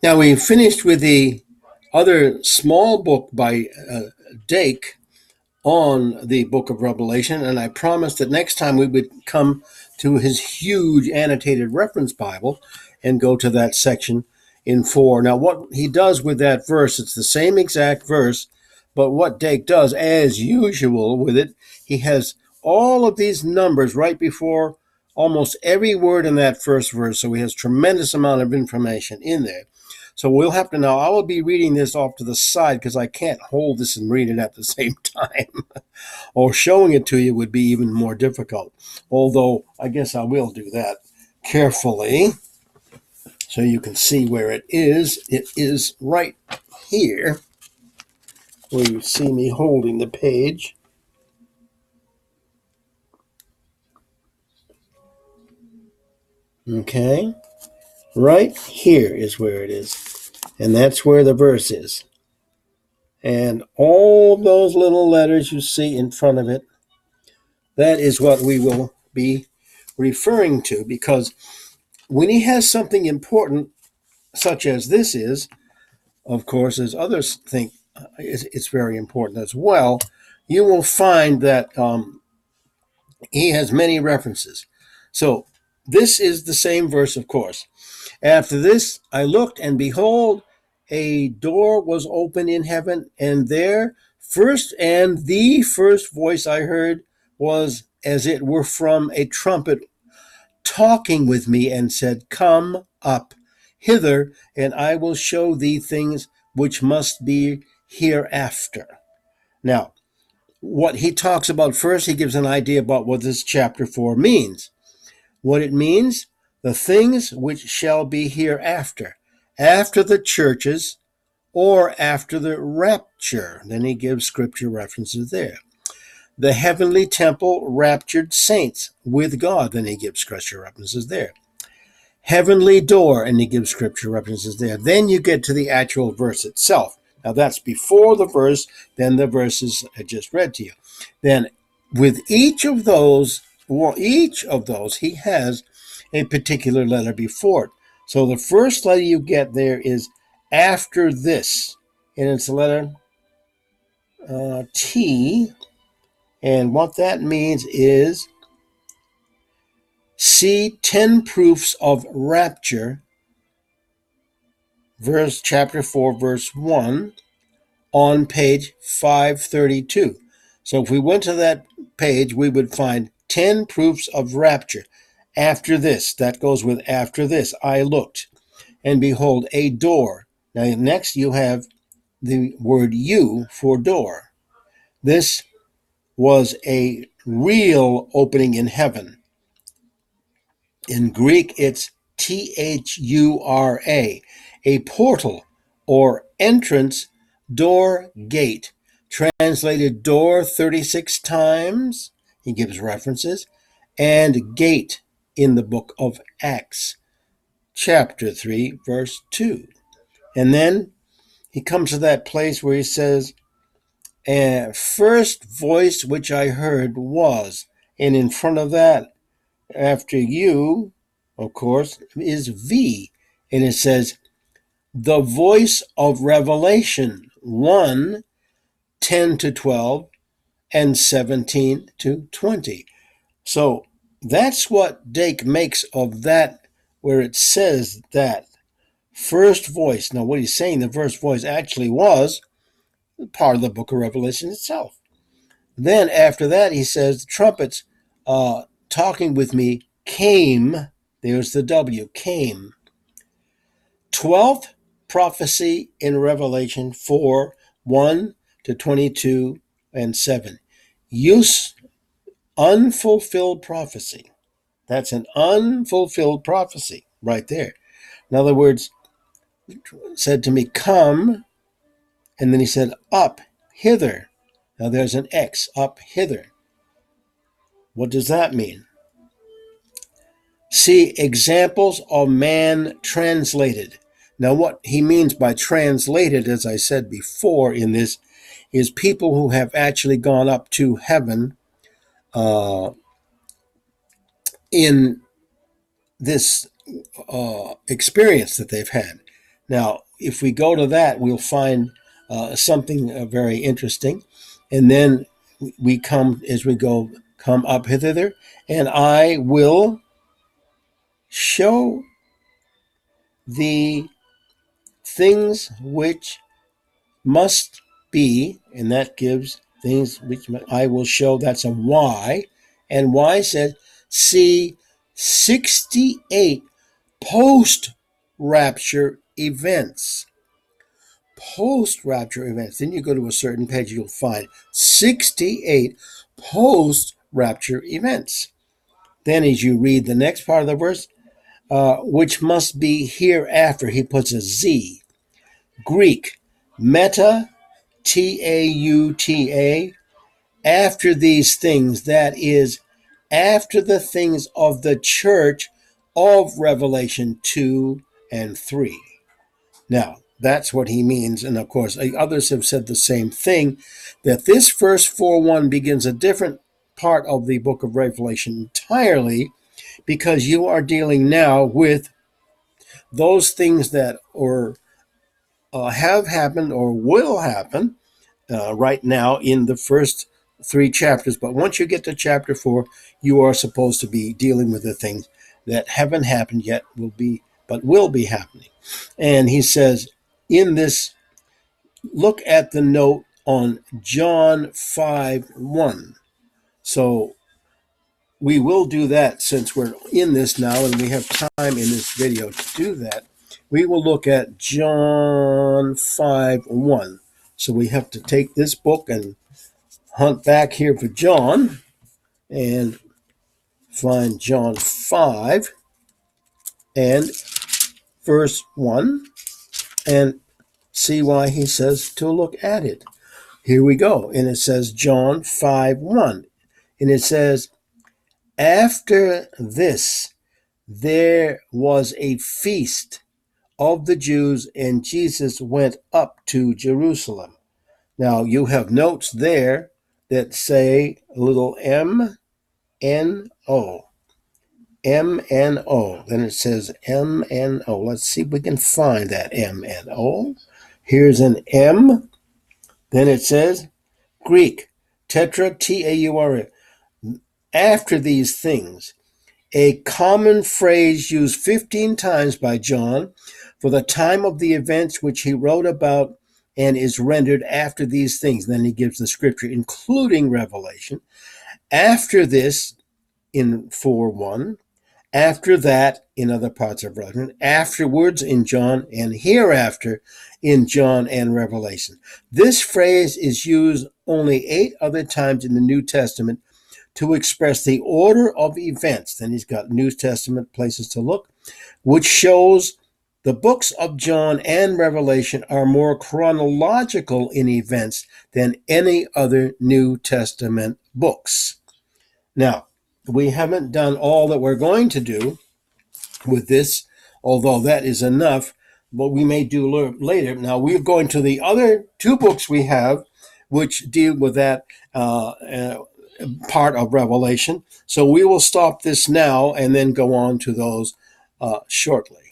Now, we finished with the other small book by Dake on the book of Revelation, and I promised that next time we would come to his huge annotated reference Bible and go to that section in 4. Now, what he does with that verse, it's the same exact verse, but what Dake does, as usual with it, he has all of these numbers right before almost every word in that first verse, so he has tremendous amount of information in there. So we'll have to now, I will be reading this off to the side because I can't hold this and read it at the same time. Or showing it to you would be even more difficult. Although I guess I will do that carefully so you can see where it is. It is right here where you see me holding the page. Okay, right here is where it is. And that's where the verse is. And all those little letters you see in front of it, that is what we will be referring to, because when he has something important, such as this is, of course, as others think it's very important as well, you will find that he has many references. So this is the same verse, of course. After this, I looked, and behold, a door was open in heaven, and there the first voice I heard was as it were from a trumpet talking with me, and said, Come up hither, and I will show thee things which must be hereafter. Now, what he talks about first, he gives an idea about what this chapter 4 means. What it means, the things which shall be hereafter, after the churches or after the rapture. Then he gives scripture references there. The heavenly temple, raptured saints with God. Then he gives scripture references there. Heavenly door, and he gives scripture references there. Then you get to the actual verse itself. Now that's before the verse, then the verses I just read to you. Then with each of those, he has a particular letter before it. So the first letter you get there is after this, and it's the letter T, and what that means is see 10 proofs of rapture, chapter 4, verse 1, on page 532. So if we went to that page, we would find 10 proofs of rapture. After this, that goes with after this, I looked, and behold, a door. Now, next you have the word U for door. This was a real opening in heaven. In Greek, it's Thura, a portal or entrance, door, gate. Translated door 36 times, he gives references, and gate in the book of Acts, chapter 3, verse 2. And then he comes to that place where he says, and first voice which I heard was, and in front of that, after you, of course, is V. And it says, the voice of Revelation 1, 10 to 12, and 17 to 20. So that's what Dake makes of that, where it says that first voice. Now, what he's saying, the first voice actually was part of the book of Revelation itself. Then after that, he says, the trumpets talking with me came. There's the W, came. 12th prophecy in Revelation 4, 1 to 22 and 7. Use unfulfilled prophecy. That's an unfulfilled prophecy right there. In other words, said to me, come, and then he said, up, hither. Now there's an X, up, hither. What does that mean? See examples of man translated. Now, what he means by translated, as I said before in this, is people who have actually gone up to heaven in this experience that they've had. Now, if we go to that, we'll find something very interesting. And then we come, as we go, come up hither, and I will show the things which must be, and that gives things which I will show. That's a Y. And Y says, see 68 post-rapture events. Post-rapture events. Then you go to a certain page, you'll find 68 post-rapture events. Then as you read the next part of the verse, which must be hereafter, he puts a Z. Greek, meta, T-A-U-T-A, after these things, that is, after the things of the church of Revelation 2 and 3. Now, that's what he means, and of course, others have said the same thing, that this verse 4:1 begins a different part of the book of Revelation entirely, because you are dealing now with those things that have happened or will happen right now in the first 3 chapters. But once you get to chapter 4, you are supposed to be dealing with the things that haven't happened yet, will be happening. And he says, in this, look at the note on John 5:1. So we will do that since we're in this now and we have time in this video to do that. We will look at John 5:1. So we have to take this book and hunt back here for John and find John 5 and verse 1 and see why he says to look at it. Here we go. And it says John 5:1. And it says, after this, there was a feast of the Jews, and Jesus went up to Jerusalem. Now, you have notes there that say a little M-N-O. M-N-O. Then it says M-N-O. Let's see if we can find that M-N-O. Here's an M. Then it says Greek, tetra, T-A-U-R-A. After these things, a common phrase used 15 times by John for the time of the events which he wrote about and is rendered after these things. Then he gives the scripture, including Revelation. After this, in 4:1, after that, in other parts of Revelation, afterwards in John, and hereafter in John and Revelation. This phrase is used only 8 other times in the New Testament to express the order of events. Then he's got New Testament places to look, which shows the books of John and Revelation are more chronological in events than any other New Testament books. Now, we haven't done all that we're going to do with this, although that is enough, but we may do later. Now, we're going to the other 2 books we have, which deal with that part of Revelation. So we will stop this now and then go on to those shortly.